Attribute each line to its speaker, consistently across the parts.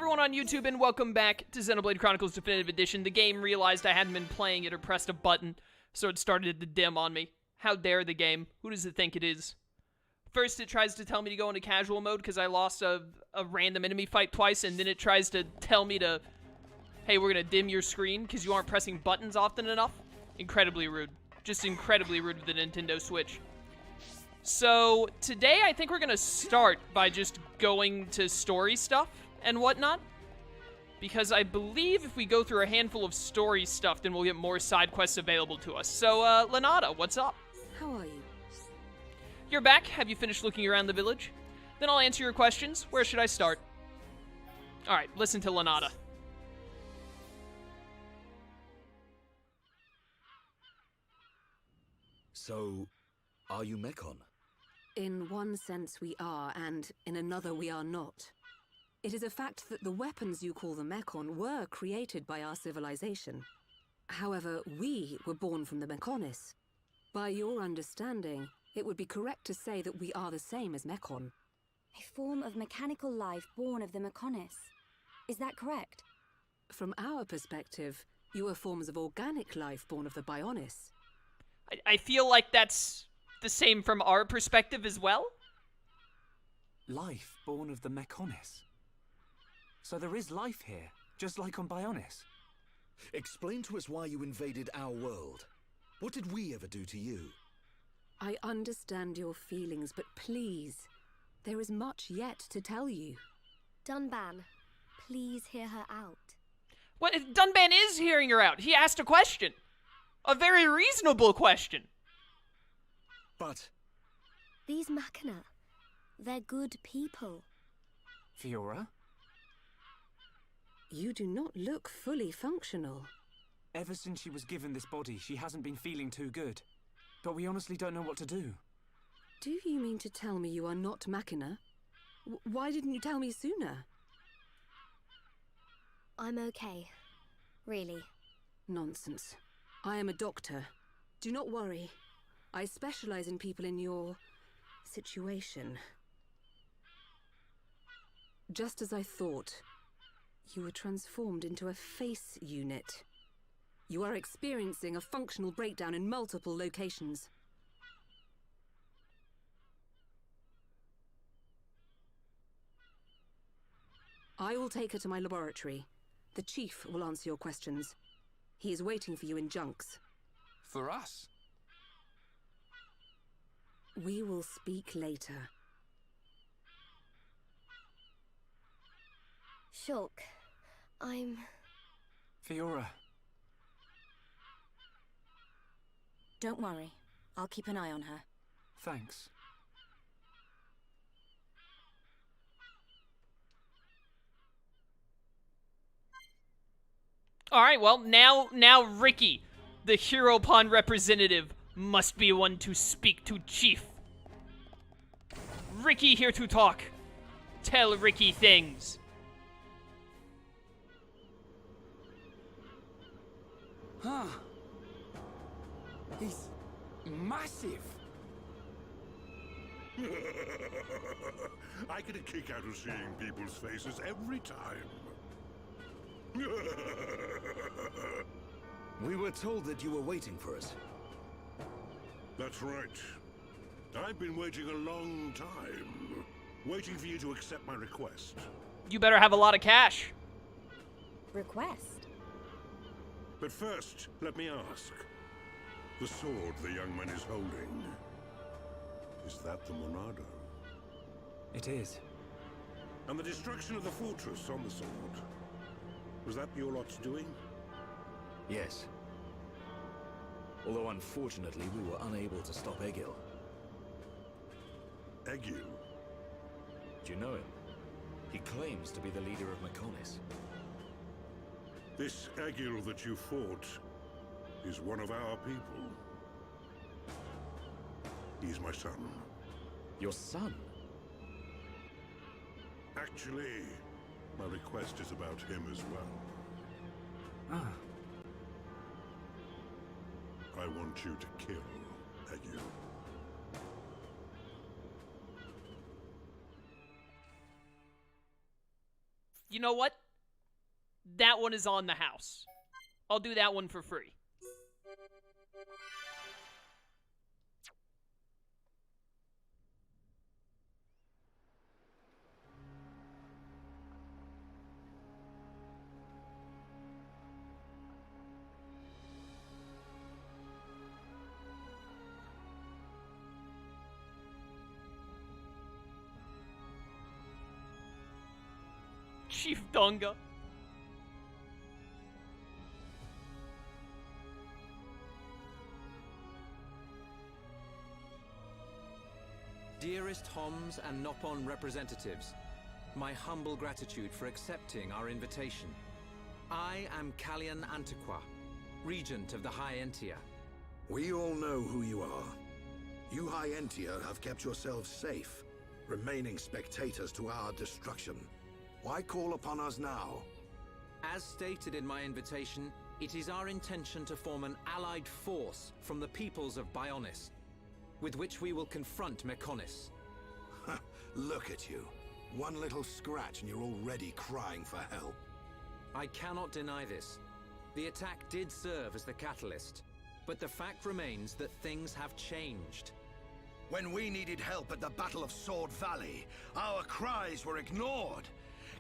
Speaker 1: everyone on YouTube, and welcome back to Xenoblade Chronicles Definitive Edition. The game realized I hadn't been playing it or pressed a button, so it started to dim on me. How dare the game? Who does it think it is? First, it tries to tell me to go into casual mode because I lost a random enemy fight twice, and then it tries to tell me to, hey, we're going to dim your screen because you aren't pressing buttons often enough. Incredibly rude. Just incredibly rude with the Nintendo Switch. So, today I think we're going to start by just going to story stuff and whatnot. Because I believe if we go through a handful of story stuff, then we'll get more side quests available to us. So, Lenata, what's up?
Speaker 2: How are you?
Speaker 1: You're back. Have you finished looking around the village? Then I'll answer your questions. Where should I start? Alright, listen to Lenata.
Speaker 3: So, are you Mech-Hom?
Speaker 2: In one sense we are, and in another we are not. It is a fact that the weapons you call the Mech-Hom were created by our civilization. However, we were born from the Mechonis. By your understanding, it would be correct to say that we are the same as Mech-Hom.
Speaker 4: A form of mechanical life born of the Mechonis. Is that correct?
Speaker 2: From our perspective, you are forms of organic life born of the Bionis.
Speaker 1: I feel like that's the same from our perspective as well.
Speaker 5: Life born of the Mechonis. So there is life here, just like on Bionis.
Speaker 3: Explain to us why you invaded our world. What did we ever do to you?
Speaker 2: I understand your feelings, but please, there is much yet to tell you.
Speaker 4: Dunban, please hear her out.
Speaker 1: What? Dunban is hearing her out. He asked a question. A very reasonable question.
Speaker 3: But...
Speaker 4: These Machina, they're good people.
Speaker 5: Fiora?
Speaker 2: You do not look fully functional.
Speaker 5: Ever since she was given this body, she hasn't been feeling too good. But we honestly don't know what to do.
Speaker 2: Do you mean to tell me you are not Machina? Why didn't you tell me sooner?
Speaker 4: I'm okay. Really.
Speaker 2: Nonsense. I am a doctor. Do not worry. I specialize in people in your situation. Just as I thought, you were transformed into a face unit. You are experiencing a functional breakdown in multiple locations. I will take her to my laboratory. The chief will answer your questions. He is waiting for you in Junks.
Speaker 6: For us?
Speaker 2: We will speak later.
Speaker 4: Shulk, I'm...
Speaker 5: Fiora.
Speaker 4: Don't worry. I'll keep an eye on her.
Speaker 5: Thanks.
Speaker 1: Alright, well, now Ricky, the Hero Pawn representative, must be one to speak to Chief. Ricky here to talk. Tell Ricky things.
Speaker 6: Huh. He's massive.
Speaker 7: I get a kick out of seeing people's faces every time.
Speaker 3: We were told that you were waiting for us.
Speaker 7: That's right. I've been waiting a long time. Waiting for you to accept my request.
Speaker 1: You better have a lot of cash.
Speaker 4: Request?
Speaker 7: But first, let me ask. The sword the young man is holding. Is that the Monado?
Speaker 5: It is.
Speaker 7: And the destruction of the fortress on the sword. Was that your lot's doing?
Speaker 3: Yes. Although unfortunately we were unable to stop Egil.
Speaker 7: Egil?
Speaker 3: Do you know him? He claims to be the leader of Mechonis.
Speaker 7: This Egil that you fought is one of our people. He's my son.
Speaker 3: Your son?
Speaker 7: Actually, my request is about him as well.
Speaker 5: Ah.
Speaker 7: I want you to kill Egil.
Speaker 1: You know what? That one is on the house. I'll do that one for free. Chief Dunga.
Speaker 8: Dearest Homs and Nopon representatives, my humble gratitude for accepting our invitation. I am Kallian Antiqua, Regent of the High Entia.
Speaker 3: We all know who you are. You High Entia have kept yourselves safe, remaining spectators to our destruction. Why call upon us now?
Speaker 8: As stated in my invitation, it is our intention to form an allied force from the peoples of Bionis, with which we will confront Mecha-Homs.
Speaker 3: Look at you. One little scratch and you're already crying for help.
Speaker 8: I cannot deny this. The attack did serve as the catalyst, but the fact remains that things have changed.
Speaker 3: When we needed help at the Battle of Sword Valley, our cries were ignored.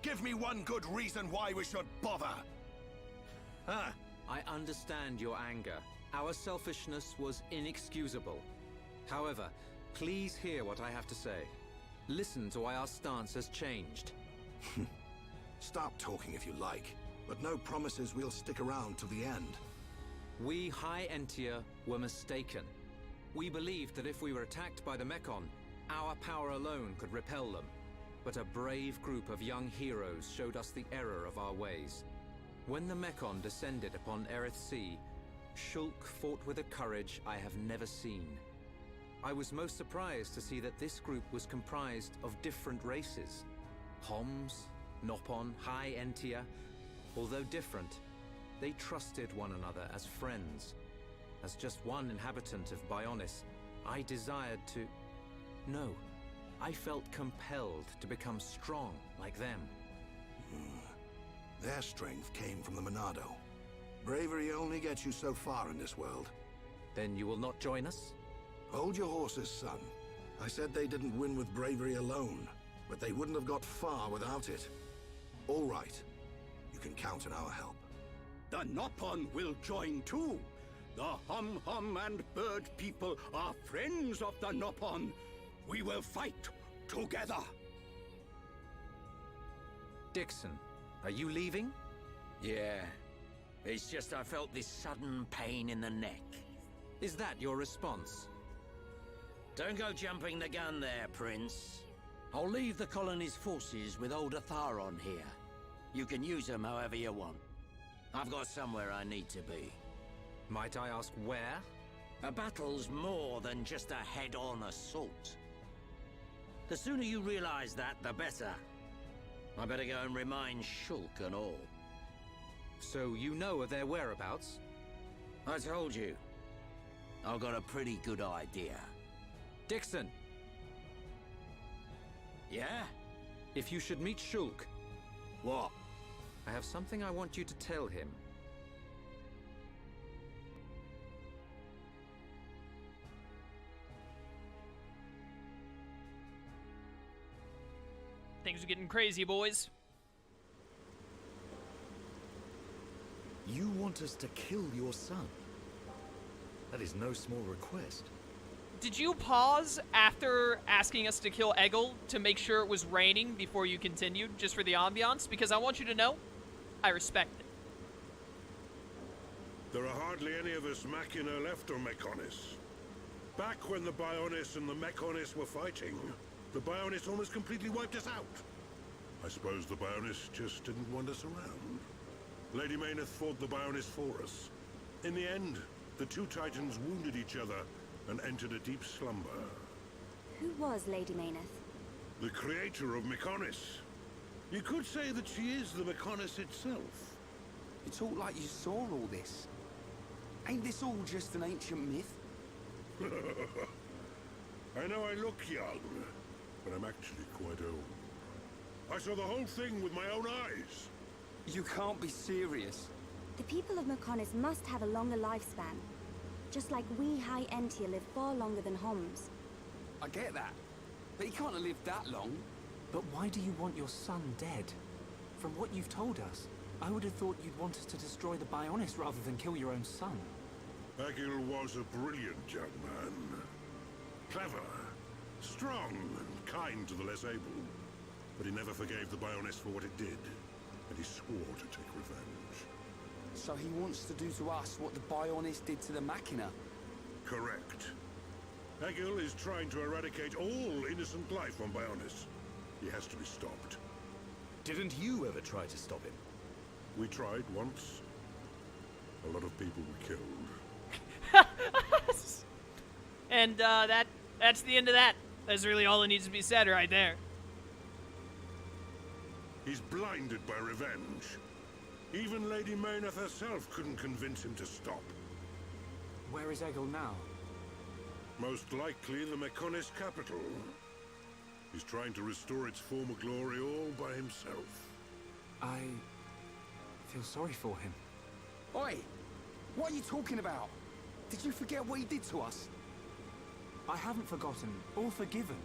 Speaker 3: Give me one good reason why we should bother. Huh?
Speaker 8: I understand your anger. Our selfishness was inexcusable. However, please hear what I have to say. Listen to why our stance has changed.
Speaker 3: Stop talking if you like, but no promises we'll stick around to the end.
Speaker 8: We High Entia were mistaken. We believed that if we were attacked by the Mechon, our power alone could repel them. But a brave group of young heroes showed us the error of our ways. When the Mechon descended upon Erith Sea, Shulk fought with a courage I have never seen. I was most surprised to see that this group was comprised of different races. Homs, Nopon, High Entia. Although different, they trusted one another as friends. As just one inhabitant of Bionis, I desired to... No, I felt compelled to become strong like them.
Speaker 3: Their strength came from the Monado. Bravery only gets you so far in this world.
Speaker 8: Then you will not join us?
Speaker 3: Hold your horses, son. I said they didn't win with bravery alone, but they wouldn't have got far without it. All right. You can count on our help.
Speaker 9: The Nopon will join too. The Hum-Hum and Bird people are friends of the Nopon. We will fight together.
Speaker 8: Dixon, are you leaving?
Speaker 10: Yeah. It's just I felt this sudden pain in the neck.
Speaker 8: Is that your response?
Speaker 10: Don't go jumping the gun there, Prince. I'll leave the colony's forces with old Atharon here. You can use them however you want. I've got somewhere I need to be.
Speaker 8: Might I ask where?
Speaker 10: A battle's more than just a head-on assault. The sooner you realize that, the better. I better go and remind Shulk and all.
Speaker 8: So you know of their whereabouts?
Speaker 10: I told you. I've got a pretty good idea.
Speaker 8: Dixon!
Speaker 10: Yeah?
Speaker 8: If you should meet Shulk...
Speaker 10: What?
Speaker 8: I have something I want you to tell him.
Speaker 1: Things are getting crazy, boys.
Speaker 3: You want us to kill your son? That is no small request.
Speaker 1: Did you pause after asking us to kill Egil to make sure it was raining before you continued, just for the ambiance? Because I want you to know, I respect it.
Speaker 7: There are hardly any of us Machina left on Mecha-Homs. Back when the Bionis and the Mecha-Homs were fighting, the Bionis almost completely wiped us out. I suppose the Bionis just didn't want us around. Lady Mayneth fought the Bionis for us. In the end, the two titans wounded each other and entered a deep slumber.
Speaker 4: Who was Lady Mayneth?
Speaker 7: The creator of Mecha-Homs. You could say that she is the Mecha-Homs itself.
Speaker 6: You talk like you saw all this. Ain't this all just an ancient myth?
Speaker 7: I know I look young, but I'm actually quite old. I saw the whole thing with my own eyes.
Speaker 6: You can't be serious.
Speaker 4: The people of Mechonis must have a longer lifespan. Just like we High Entia live far longer than Homs.
Speaker 6: I get that. But he can't have lived that long.
Speaker 5: But why do you want your son dead? From what you've told us, I would have thought you'd want us to destroy the Bionis rather than kill your own son.
Speaker 7: Egil was a brilliant young man. Clever, strong, and kind to the less able. But he never forgave the Bionis for what it did, and he swore to take revenge.
Speaker 6: So he wants to do to us what the Bionis did to the Machina.
Speaker 7: Correct. Egil is trying to eradicate all innocent life on Bionis. He has to be stopped.
Speaker 11: Didn't you ever try to stop him?
Speaker 7: We tried once. A lot of people were killed.
Speaker 1: And that's the end of that. That's really all that needs to be said right there.
Speaker 7: He's blinded by revenge. Even Lady Mayneth herself couldn't convince him to stop.
Speaker 5: Where is Egil now?
Speaker 7: Most likely the Mechonis capital. He's trying to restore its former glory all by himself.
Speaker 5: I feel sorry for him.
Speaker 6: Oi! What are you talking about? Did you forget what he did to us?
Speaker 5: I haven't forgotten or forgiven.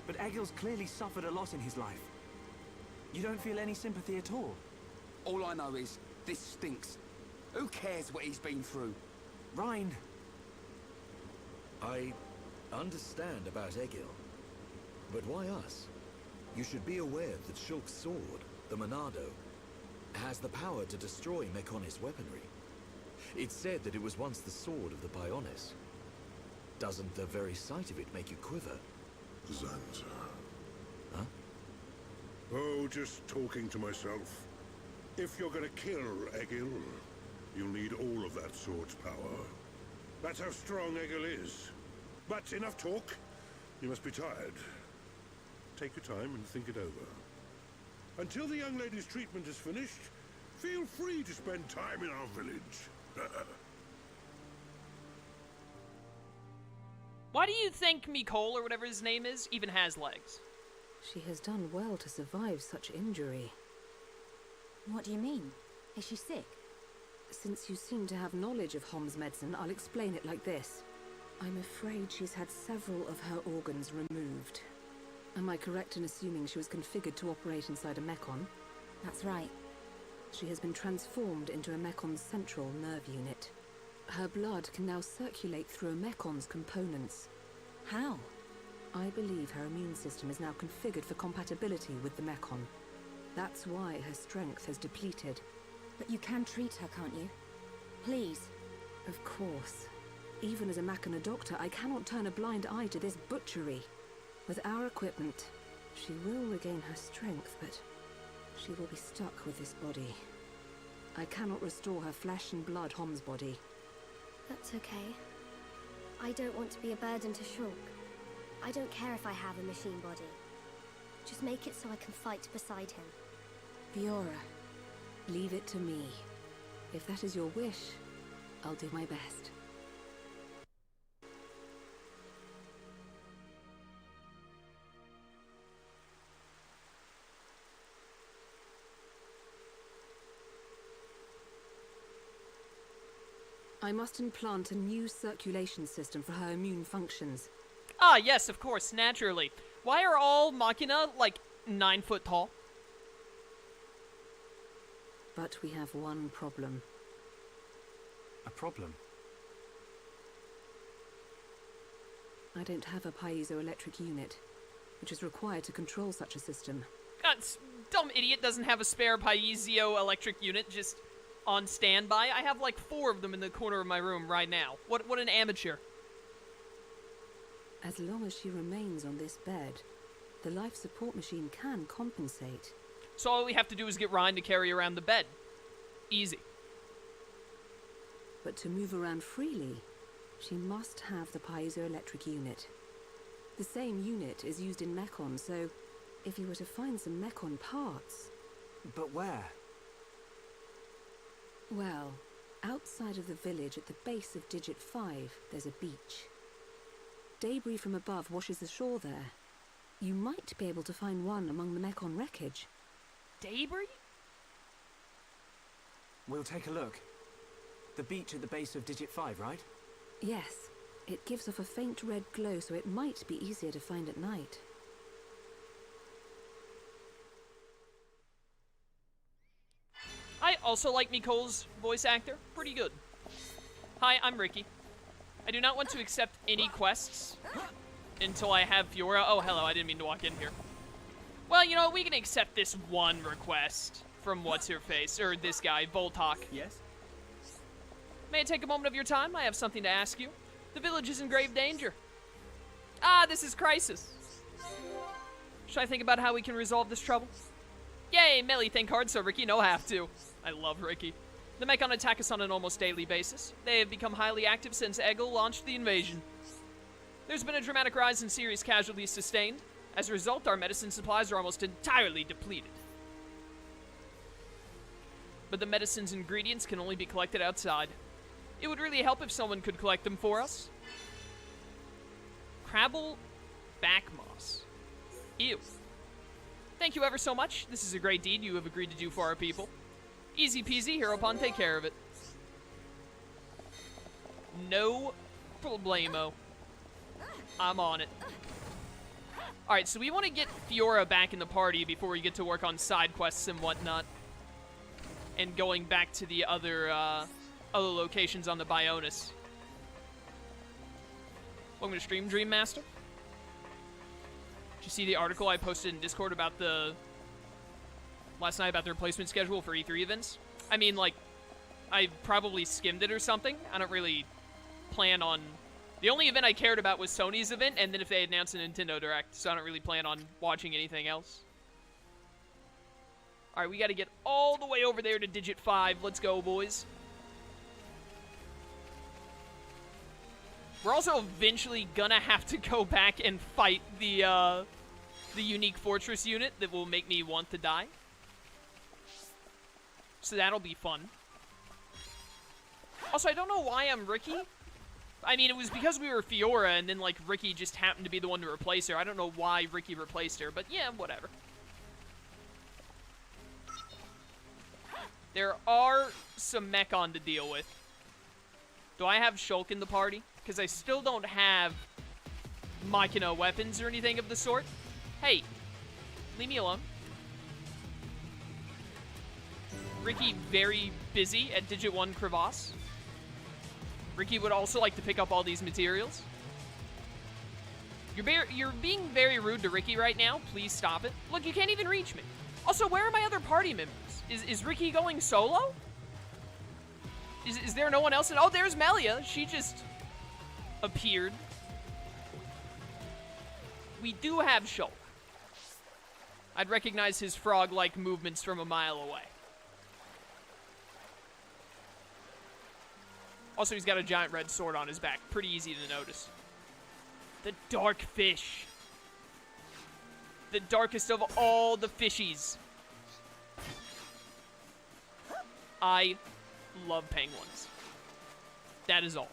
Speaker 5: But Egil's clearly suffered a lot in his life. You don't feel any sympathy at all?
Speaker 6: All I know is, this stinks. Who cares what he's been through?
Speaker 5: Rhine.
Speaker 11: I understand about Egil. But why us? You should be aware that Shulk's sword, the Monado, has the power to destroy Mechonis weaponry. It's said that it was once the sword of the Bionis. Doesn't the very sight of it make you quiver?
Speaker 7: Zanza.
Speaker 11: Huh?
Speaker 7: Oh, just talking to myself. If you're gonna kill Egil, you'll need all of that sword's power. That's how strong Egil is. But enough talk. You must be tired. Take your time and think it over. Until the young lady's treatment is finished, feel free to spend time in our village.
Speaker 1: Why do you think Mikol, or whatever his name is, even has legs?
Speaker 2: She has done well to survive such injury.
Speaker 4: What do you mean? Is she sick?
Speaker 2: Since you seem to have knowledge of Homs medicine, I'll explain it like this. I'm afraid she's had several of her organs removed. Am I correct in assuming she was configured to operate inside a Mechon?
Speaker 4: That's right.
Speaker 2: She has been transformed into a Mechon's central nerve unit. Her blood can now circulate through a Mechon's components.
Speaker 4: How?
Speaker 2: I believe her immune system is now configured for compatibility with the Mechon. That's why her strength has depleted.
Speaker 4: But you can treat her, can't you? Please.
Speaker 2: Of course. Even as a Machina doctor, I cannot turn a blind eye to this butchery. With our equipment, she will regain her strength, but she will be stuck with this body. I cannot restore her flesh and blood Homs body.
Speaker 12: That's okay. I don't want to be a burden to Shulk. I don't care if I have a machine body. Just make it so I can fight beside him.
Speaker 2: Fiora, leave it to me. If that is your wish, I'll do my best. I must implant a new circulation system for her immune functions.
Speaker 1: Ah, yes, of course, naturally. Why are all Machina, like, 9 foot tall?
Speaker 2: But we have one problem.
Speaker 5: A problem?
Speaker 2: I don't have a piezoelectric unit, which is required to control such a system.
Speaker 1: Dumb idiot doesn't have a spare piezoelectric unit just on standby. I have like 4 of them in the corner of my room right now. What an amateur.
Speaker 2: As long as she remains on this bed, the life support machine can compensate.
Speaker 1: So all we have to do is get Ryan to carry around the bed. Easy.
Speaker 2: But to move around freely, she must have the piezoelectric unit. The same unit is used in Mechon, so if you were to find some Mechon parts...
Speaker 5: But where?
Speaker 2: Well, outside of the village at the base of Digit 5, there's a beach. Debris from above washes ashore there. You might be able to find one among the Mechon wreckage.
Speaker 1: Debris?
Speaker 5: We'll take a look. The beach at the base of Digit 5, right?
Speaker 2: Yes. It gives off a faint red glow, so it might be easier to find at night.
Speaker 1: I also like Mikol's voice actor. Pretty good. Hi, I'm Ricky. I do not want to accept any quests until I have Fiora. Oh, hello, I didn't mean to walk in here. Well, you know, we can accept this one request from What's-Her-Face, or this guy, Voltok.
Speaker 5: Yes?
Speaker 1: May I take a moment of your time? I have something to ask you. The village is in grave danger. Ah, this is Crisis. Should I think about how we can resolve this trouble? Yay, Melly think hard so Ricky no have to. I love Ricky. The Mechon attack us on an almost daily basis. They have become highly active since Egil launched the invasion. There's been a dramatic rise in serious casualties sustained. As a result, our medicine supplies are almost entirely depleted. But the medicine's ingredients can only be collected outside. It would really help if someone could collect them for us. Crabble back moss. Ew. Thank you ever so much. This is a great deed you have agreed to do for our people. Easy peasy, Heropon, take care of it. No problemo. I'm on it. Alright, so we want to get Fiora back in the party before we get to work on side quests and whatnot. And going back to the other locations on the Bionis. Welcome to Stream, Dream Master. Did you see the article I posted in Discord about last night about the replacement schedule for E3 events? I mean, like, I probably skimmed it or something. I don't really plan on... The only event I cared about was Sony's event, and then if they announced a Nintendo Direct, so I don't really plan on watching anything else. Alright, we gotta get all the way over there to Digit 5. Let's go, boys. We're also eventually gonna have to go back and fight the unique fortress unit that will make me want to die. So that'll be fun. Also, I don't know why I'm Ricky. I mean, it was because we were Fiora, and then, like, Ricky just happened to be the one to replace her. I don't know why Ricky replaced her, but yeah, whatever. There are some Mechon to deal with. Do I have Shulk in the party? Because I still don't have Machina weapons or anything of the sort. Hey, leave me alone. Ricky very busy at Digit 1 Crevasse. Ricky would also like to pick up all these materials. You're being very rude to Ricky right now. Please stop it. Look, you can't even reach me. Also, where are my other party members? Is Ricky going solo? Is there no one else? Oh, there's Melia. She just appeared. We do have Shulk. I'd recognize his frog-like movements from a mile away. Also, he's got a giant red sword on his back. Pretty easy to notice. The dark fish. The darkest of all the fishies. I love penguins. That is all.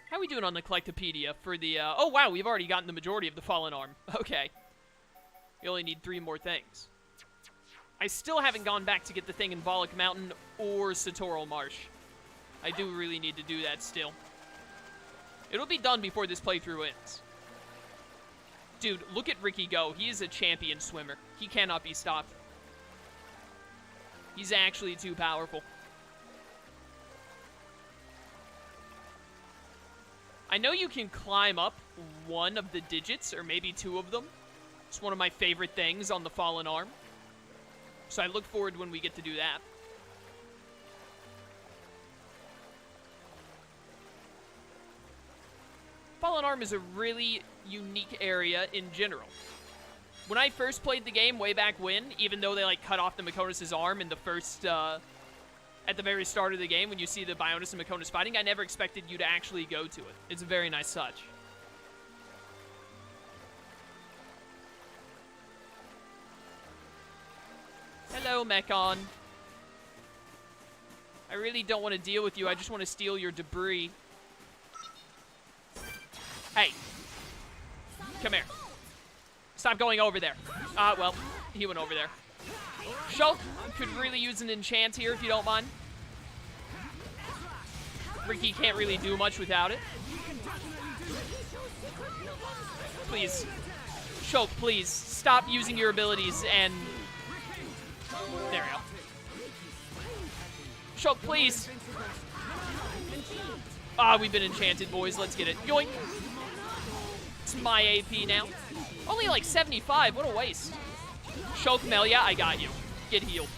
Speaker 1: How are we doing on the Collectopedia for the, oh wow, we've already gotten the majority of the Fallen Arm. Okay. We only need 3 more things. I still haven't gone back to get the thing in Volok Mountain or Satoral Marsh. I do really need to do that still. It'll be done before this playthrough ends. Dude, look at Ricky go. He is a champion swimmer. He cannot be stopped. He's actually too powerful. I know you can climb up one of the digits, or maybe 2 of them. It's one of my favorite things on the Fallen Arm. So I look forward when we get to do that. Fallen Arm is a really unique area in general. When I first played the game way back when, even though they like cut off the Mechonis' arm in the first, at the very start of the game, when you see the Bionis and Mechonis fighting, I never expected you to actually go to it. It's a very nice touch. Hello, Mechon. I really don't want to deal with you. I just want to steal your debris. Hey, Come here. Stop going over there. Well, he went over there. Shulk could really use an enchant here if you don't mind. Ricky can't really do much without it. Please. Shulk, please. Stop using your abilities and... There we go. Shulk, please. We've been enchanted, boys. Let's get it. Yoink. It's my AP now. Only like 75. What a waste. Shulk, Melia, I got you. Get healed.